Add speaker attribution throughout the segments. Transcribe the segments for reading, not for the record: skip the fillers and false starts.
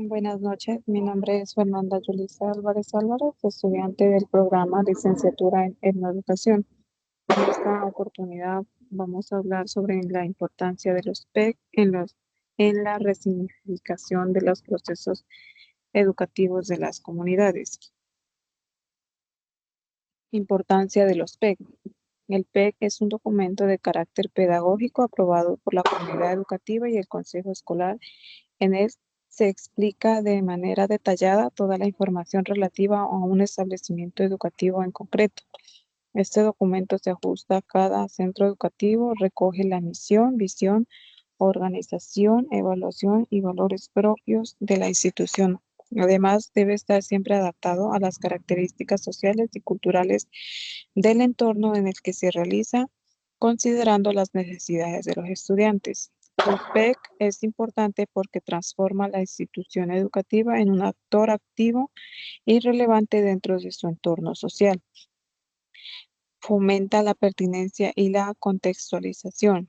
Speaker 1: Buenas noches, mi nombre es Fernanda Yulisa Álvarez Álvarez, estudiante del programa Licenciatura en Etnoeducación. En esta oportunidad vamos a hablar sobre la importancia de los PEC en la resignificación de los procesos educativos de las comunidades. Importancia de los PEC. El PEC es un documento de carácter pedagógico aprobado por la comunidad educativa y el consejo escolar. En él se explica de manera detallada toda la información relativa a un establecimiento educativo en concreto. Este documento se ajusta a cada centro educativo, recoge la misión, visión, organización, evaluación y valores propios de la institución. Además, debe estar siempre adaptado a las características sociales y culturales del entorno en el que se realiza, considerando las necesidades de los estudiantes. El PEC es importante porque transforma la institución educativa en un actor activo y relevante dentro de su entorno social. Fomenta la pertinencia y la contextualización.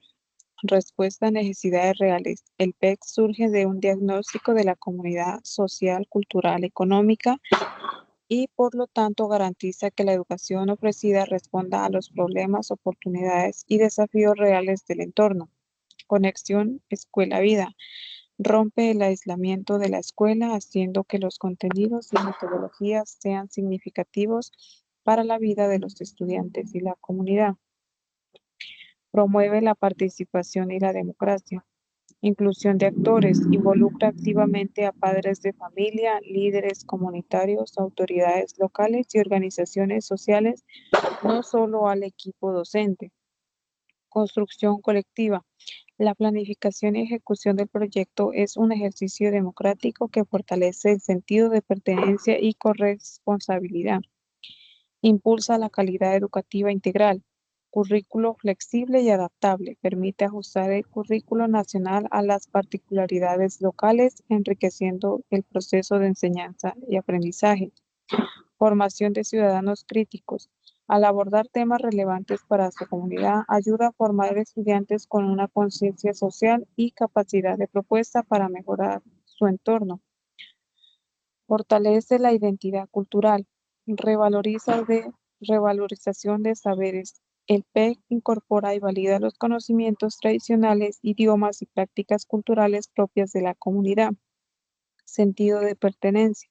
Speaker 1: Respuesta a necesidades reales. El PEC surge de un diagnóstico de la comunidad social, cultural, económica y por lo tanto garantiza que la educación ofrecida responda a los problemas, oportunidades y desafíos reales del entorno. Conexión escuela-vida. Rompe el aislamiento de la escuela, haciendo que los contenidos y metodologías sean significativos para la vida de los estudiantes y la comunidad. Promueve la participación y la democracia. Inclusión de actores. Involucra activamente a padres de familia, líderes comunitarios, autoridades locales y organizaciones sociales, no solo al equipo docente. Construcción colectiva. La planificación y ejecución del proyecto es un ejercicio democrático que fortalece el sentido de pertenencia y corresponsabilidad. Impulsa la calidad educativa integral. Currículo flexible y adaptable. Permite ajustar el currículo nacional a las particularidades locales, enriqueciendo el proceso de enseñanza y aprendizaje. Formación de ciudadanos críticos. Al abordar temas relevantes para su comunidad, ayuda a formar estudiantes con una conciencia social y capacidad de propuesta para mejorar su entorno. Fortalece la identidad cultural. Revalorización de saberes. El PEC incorpora y valida los conocimientos tradicionales, idiomas y prácticas culturales propias de la comunidad. Sentido de pertenencia.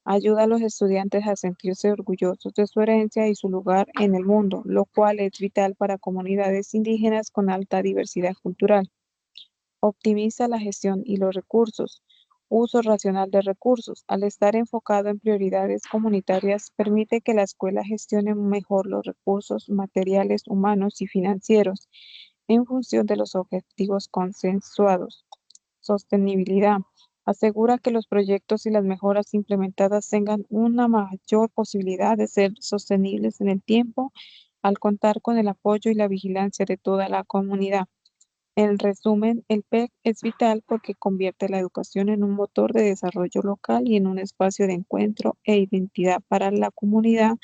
Speaker 1: Ayuda a los estudiantes a sentirse orgullosos de su herencia y su lugar en el mundo, lo cual es vital para comunidades indígenas con alta diversidad cultural. Optimiza la gestión y los recursos. Uso racional de recursos. Al estar enfocado en prioridades comunitarias, permite que la escuela gestione mejor los recursos materiales, humanos y financieros en función de los objetivos consensuados. Sostenibilidad. Asegura que los proyectos y las mejoras implementadas tengan una mayor posibilidad de ser sostenibles en el tiempo al contar con el apoyo y la vigilancia de toda la comunidad. En resumen, el PEC es vital porque convierte la educación en un motor de desarrollo local y en un espacio de encuentro e identidad para la comunidad,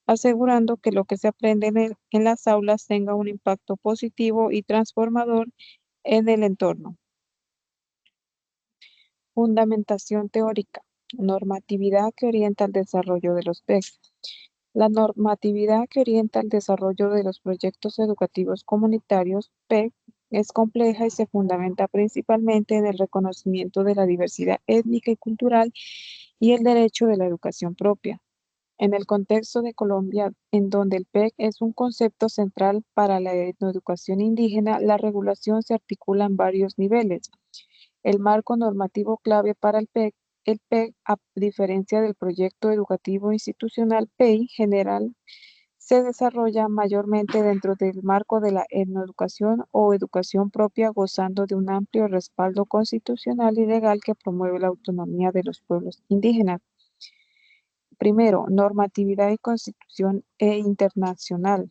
Speaker 1: asegurando que lo que se aprende en las aulas tenga un impacto positivo y transformador en el entorno. Fundamentación teórica. Normatividad que orienta el desarrollo de los PEC. La normatividad que orienta el desarrollo de los proyectos educativos comunitarios PEC es compleja y se fundamenta principalmente en el reconocimiento de la diversidad étnica y cultural y el derecho de la educación propia. En el contexto de Colombia, en donde el PEC es un concepto central para la etnoeducación indígena, la regulación se articula en varios niveles. El marco normativo clave para el PEC, a diferencia del proyecto educativo institucional PEI general, se desarrolla mayormente dentro del marco de la etnoeducación o educación propia, gozando de un amplio respaldo constitucional y legal que promueve la autonomía de los pueblos indígenas. Primero, normatividad y constitución internacional.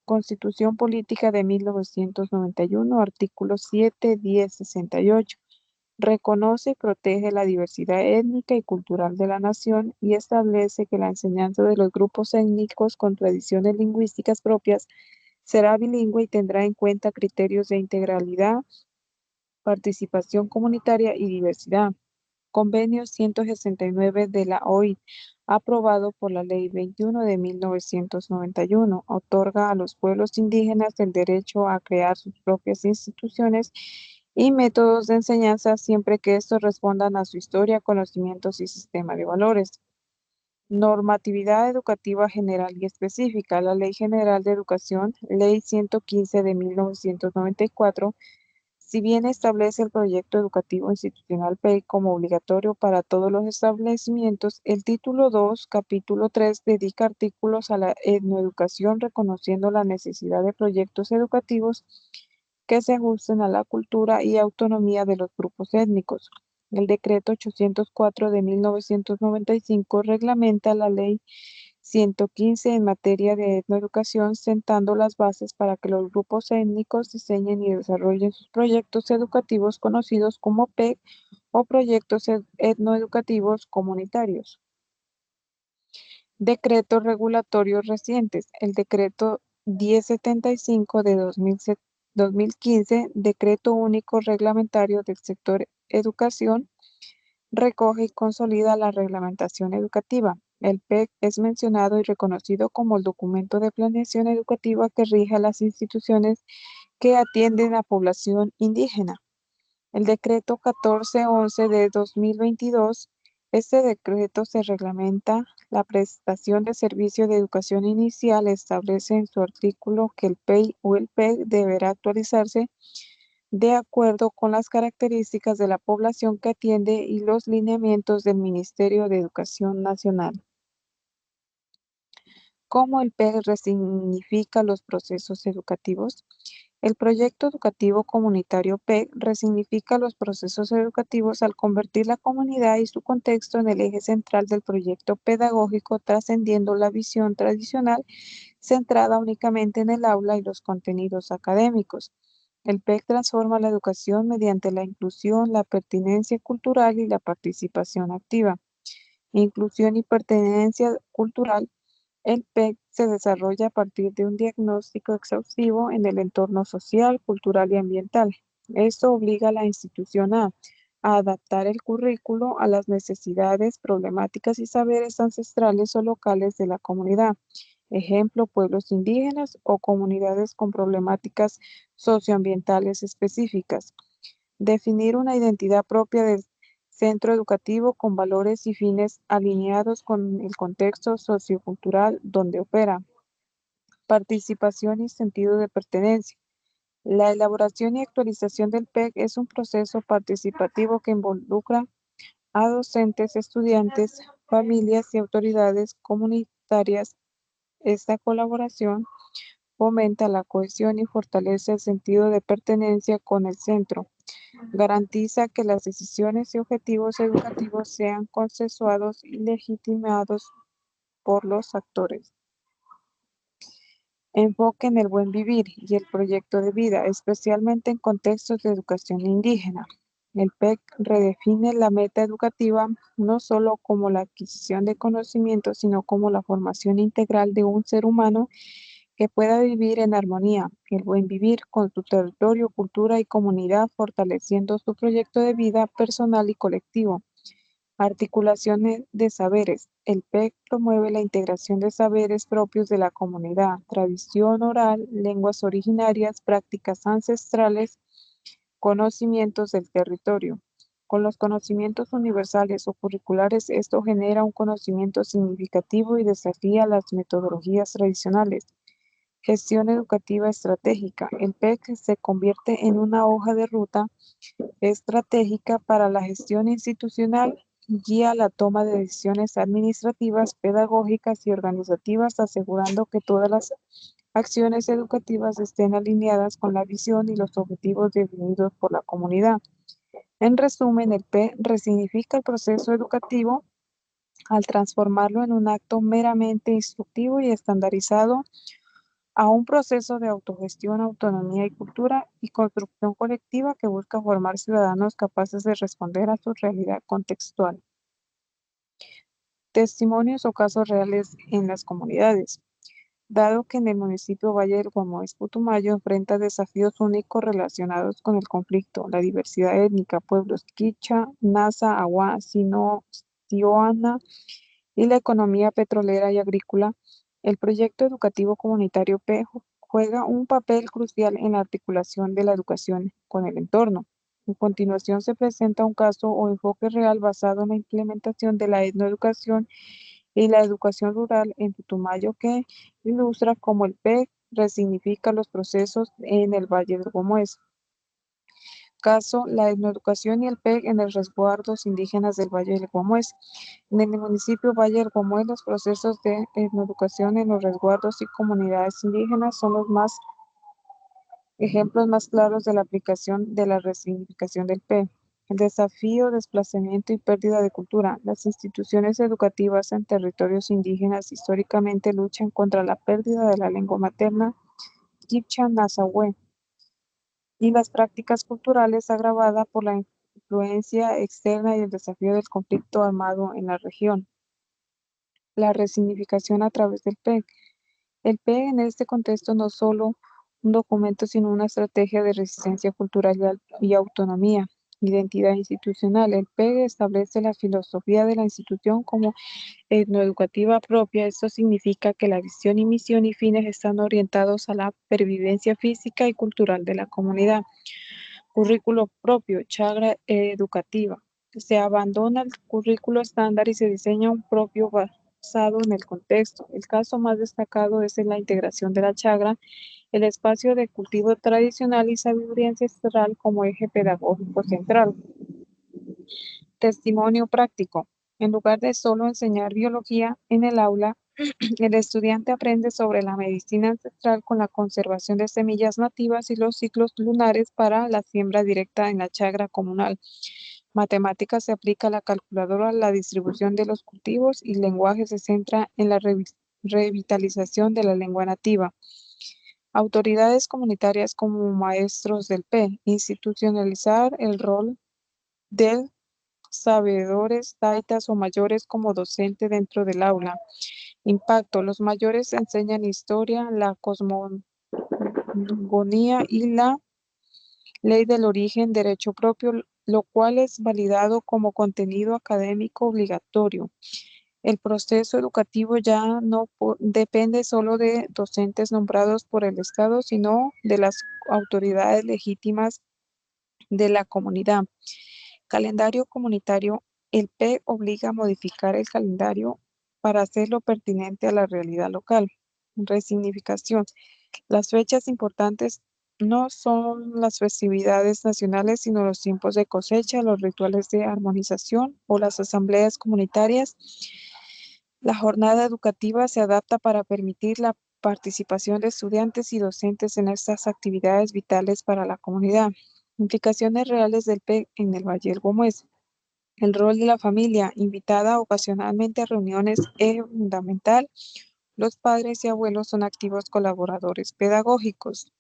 Speaker 1: Constitución Política de 1991, artículos 7, 10, 68. Reconoce y protege la diversidad étnica y cultural de la nación y establece que la enseñanza de los grupos étnicos con tradiciones lingüísticas propias será bilingüe y tendrá en cuenta criterios de integralidad, participación comunitaria y diversidad. Convenio 169 de la OIT, aprobado por la Ley 21 de 1991, otorga a los pueblos indígenas el derecho a crear sus propias instituciones y métodos de enseñanza siempre que estos respondan a su historia, conocimientos y sistema de valores. Normatividad educativa general y específica. La Ley General de Educación, Ley 115 de 1994, si bien establece el proyecto educativo institucional PEI como obligatorio para todos los establecimientos, el título 2, capítulo 3, dedica artículos a la etnoeducación, reconociendo la necesidad de proyectos educativos que se ajusten a la cultura y autonomía de los grupos étnicos. El decreto 804 de 1995 reglamenta la ley 115 en materia de etnoeducación, sentando las bases para que los grupos étnicos diseñen y desarrollen sus proyectos educativos conocidos como PEC o proyectos etnoeducativos comunitarios. Decretos regulatorios recientes. El decreto 1075 de 2015, Decreto Único Reglamentario del Sector Educación, recoge y consolida la reglamentación educativa. El PEC es mencionado y reconocido como el documento de planeación educativa que rige a las instituciones que atienden a población indígena. El decreto 1411 de 2022, este decreto se reglamenta la prestación de servicio de educación inicial, establece en su artículo que el PEI o el PEC deberá actualizarse de acuerdo con las características de la población que atiende y los lineamientos del Ministerio de Educación Nacional. ¿Cómo el PEC resignifica los procesos educativos? El proyecto educativo comunitario PEC resignifica los procesos educativos al convertir la comunidad y su contexto en el eje central del proyecto pedagógico, trascendiendo la visión tradicional centrada únicamente en el aula y los contenidos académicos. El PEC transforma la educación mediante la inclusión, la pertinencia cultural y la participación activa. Inclusión y pertenencia cultural. El PEC se desarrolla a partir de un diagnóstico exhaustivo en el entorno social, cultural y ambiental. Esto obliga a la institución a adaptar el currículo a las necesidades, problemáticas y saberes ancestrales o locales de la comunidad. Ejemplo, pueblos indígenas o comunidades con problemáticas socioambientales específicas. Definir una identidad propia del centro educativo con valores y fines alineados con el contexto sociocultural donde opera. Participación y sentido de pertenencia. La elaboración y actualización del PEC es un proceso participativo que involucra a docentes, estudiantes, familias y autoridades comunitarias. Esta colaboración fomenta la cohesión y fortalece el sentido de pertenencia con el centro. Garantiza que las decisiones y objetivos educativos sean consensuados y legitimados por los actores. Enfoque en el buen vivir y el proyecto de vida, especialmente en contextos de educación indígena. El PEC redefine la meta educativa no solo como la adquisición de conocimientos, sino como la formación integral de un ser humano que pueda vivir en armonía, el buen vivir con su territorio, cultura y comunidad, fortaleciendo su proyecto de vida personal y colectivo. Articulaciones de saberes. El PEC promueve la integración de saberes propios de la comunidad, tradición oral, lenguas originarias, prácticas ancestrales, conocimientos del territorio. Con los conocimientos universales o curriculares, esto genera un conocimiento significativo y desafía las metodologías tradicionales. Gestión educativa estratégica. El PEC se convierte en una hoja de ruta estratégica para la gestión institucional, guía la toma de decisiones administrativas, pedagógicas y organizativas, asegurando que todas las acciones educativas estén alineadas con la visión y los objetivos definidos por la comunidad. En resumen, el PEC resignifica el proceso educativo al transformarlo en un acto meramente instructivo y estandarizado a un proceso de autogestión, autonomía y cultura y construcción colectiva que busca formar ciudadanos capaces de responder a su realidad contextual. Testimonios o casos reales en las comunidades. Dado que en el municipio Valle del Guamoés, Putumayo enfrenta desafíos únicos relacionados con el conflicto, la diversidad étnica, pueblos quicha, nasa, agua, sino, tioana y la economía petrolera y agrícola, el proyecto educativo comunitario PEJO juega un papel crucial en la articulación de la educación con el entorno. A continuación se presenta un caso o enfoque real basado en la implementación de la etnoeducación y la educación rural en Putumayo que ilustra cómo el PEC resignifica los procesos en el Valle del Guamués. Caso, la etnoeducación y el PEC en los resguardos indígenas del Valle del Guamués. En el municipio Valle del Guamués, los procesos de etnoeducación en los resguardos y comunidades indígenas son los ejemplos más claros de la aplicación de la resignificación del PEC. El desafío, desplazamiento y pérdida de cultura. Las instituciones educativas en territorios indígenas históricamente luchan contra la pérdida de la lengua materna, Kipcha Nazahué, y las prácticas culturales agravada por la influencia externa y el desafío del conflicto armado en la región. La resignificación a través del PEC. El PEC en este contexto no es solo un documento, sino una estrategia de resistencia cultural y autonomía, identidad institucional. El PEC establece la filosofía de la institución como etnoeducativa propia. Esto significa que la visión y misión y fines están orientados a la pervivencia física y cultural de la comunidad. Currículo propio, chagra educativa. Se abandona el currículo estándar y se diseña un propio basado en el contexto. El caso más destacado es en la integración de la chagra, el espacio de cultivo tradicional y sabiduría ancestral como eje pedagógico central. Testimonio práctico. En lugar de solo enseñar biología en el aula, el estudiante aprende sobre la medicina ancestral con la conservación de semillas nativas y los ciclos lunares para la siembra directa en la chagra comunal. Matemáticas se aplica a la calculadora, la distribución de los cultivos y lenguaje se centra en la revitalización de la lengua nativa. Autoridades comunitarias como maestros del P. Institucionalizar el rol del sabedores, taitas o mayores como docente dentro del aula. Impacto. Los mayores enseñan historia, la cosmogonía y la ley del origen, derecho propio, lo cual es validado como contenido académico obligatorio. El proceso educativo ya no depende solo de docentes nombrados por el Estado, sino de las autoridades legítimas de la comunidad. Calendario comunitario. El P obliga a modificar el calendario para hacerlo pertinente a la realidad local. Resignificación. Las fechas importantes no son las festividades nacionales, sino los tiempos de cosecha, los rituales de armonización o las asambleas comunitarias. La jornada educativa se adapta para permitir la participación de estudiantes y docentes en estas actividades vitales para la comunidad. Implicaciones reales del PEC en el Valle del Guamués. El rol de la familia, invitada ocasionalmente a reuniones, es fundamental. Los padres y abuelos son activos colaboradores pedagógicos.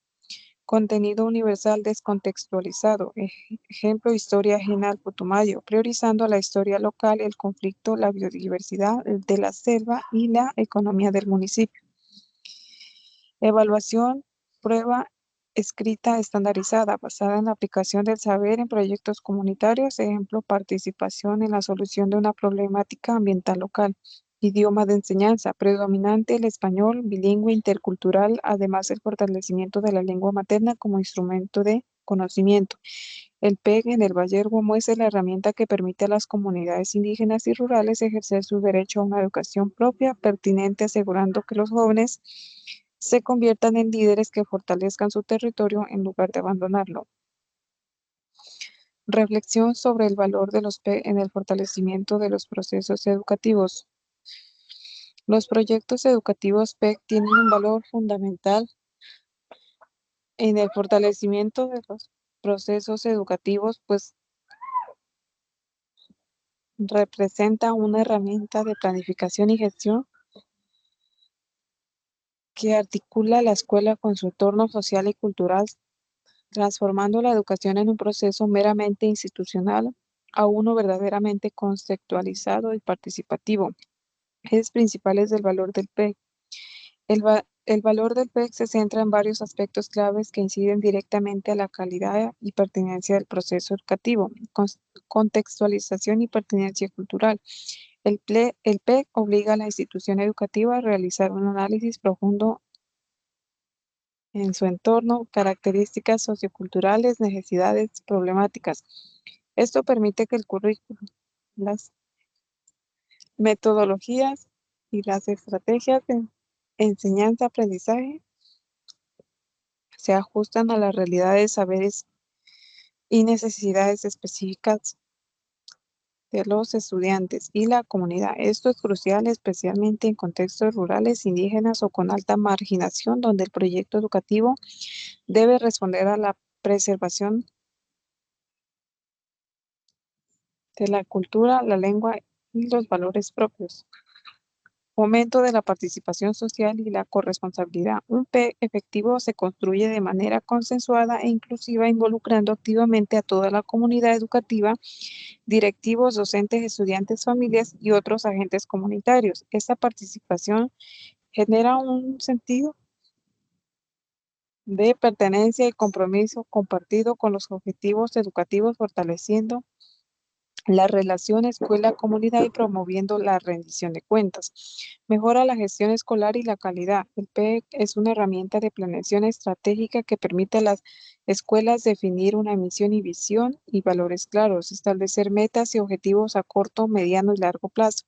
Speaker 1: Contenido universal descontextualizado. Ejemplo, historia ajena al Putumayo, priorizando la historia local, el conflicto, la biodiversidad de la selva y la economía del municipio. Evaluación, prueba escrita estandarizada, basada en la aplicación del saber en proyectos comunitarios, ejemplo, participación en la solución de una problemática ambiental local. Idioma de enseñanza, predominante el español, bilingüe, intercultural, además el fortalecimiento de la lengua materna como instrumento de conocimiento. El PEG en el Valle del Guamués es la herramienta que permite a las comunidades indígenas y rurales ejercer su derecho a una educación propia, pertinente, asegurando que los jóvenes se conviertan en líderes que fortalezcan su territorio en lugar de abandonarlo. Reflexión sobre el valor de los PEG en el fortalecimiento de los procesos educativos. Los proyectos educativos PEG tienen un valor fundamental en el fortalecimiento de los procesos educativos, pues representa una herramienta de planificación y gestión que articula la escuela con su entorno social y cultural, transformando la educación en un proceso meramente institucional a uno verdaderamente conceptualizado y participativo. Ejes principales del valor del PEC. El El valor del PEC se centra en varios aspectos claves que inciden directamente a la calidad y pertinencia del proceso educativo, contextualización y pertinencia cultural. El PEC obliga a la institución educativa a realizar un análisis profundo en su entorno, características socioculturales, necesidades, problemáticas. Esto permite que el currículo, las metodologías y las estrategias de enseñanza-aprendizaje se ajustan a las realidades, saberes y necesidades específicas de los estudiantes y la comunidad. Esto es crucial, especialmente en contextos rurales, indígenas o con alta marginación, donde el proyecto educativo debe responder a la preservación de la cultura, la lengua y los valores propios. Fomento de la participación social y la corresponsabilidad. Un PEC efectivo se construye de manera consensuada e inclusiva, involucrando activamente a toda la comunidad educativa, directivos, docentes, estudiantes, familias y otros agentes comunitarios. Esta participación genera un sentido de pertenencia y compromiso compartido con los objetivos educativos, fortaleciendo la relación escuela-comunidad y promoviendo la rendición de cuentas. Mejora la gestión escolar y la calidad. El PEC es una herramienta de planeación estratégica que permite a las escuelas definir una misión y visión y valores claros, establecer metas y objetivos a corto, mediano y largo plazo.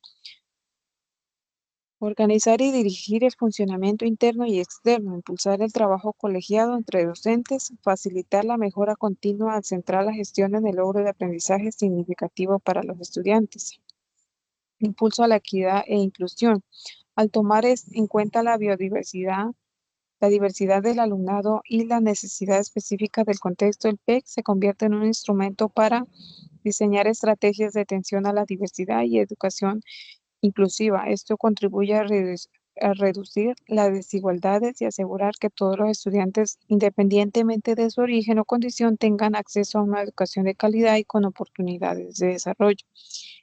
Speaker 1: Organizar y dirigir el funcionamiento interno y externo, impulsar el trabajo colegiado entre docentes, facilitar la mejora continua al centrar la gestión en el logro de aprendizaje significativo para los estudiantes. Impulso a la equidad e inclusión. Al tomar en cuenta la biodiversidad, la diversidad del alumnado y la necesidad específica del contexto, el PEC se convierte en un instrumento para diseñar estrategias de atención a la diversidad y educación inclusiva. Esto contribuye a reducir las desigualdades y asegurar que todos los estudiantes, independientemente de su origen o condición, tengan acceso a una educación de calidad y con oportunidades de desarrollo.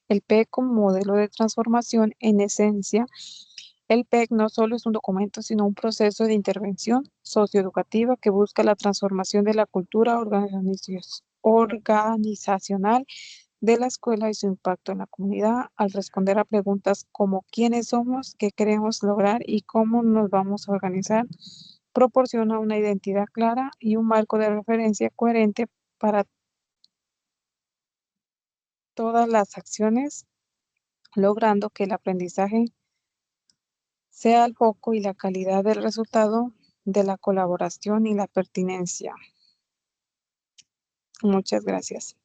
Speaker 1: El PEC como modelo de transformación, en esencia, el PEC no solo es un documento, sino un proceso de intervención socioeducativa que busca la transformación de la cultura organizacional de la escuela y su impacto en la comunidad al responder a preguntas como quiénes somos, qué queremos lograr y cómo nos vamos a organizar. Proporciona una identidad clara y un marco de referencia coherente para todas las acciones, logrando que el aprendizaje sea el foco y la calidad del resultado de la colaboración y la pertinencia. Muchas gracias.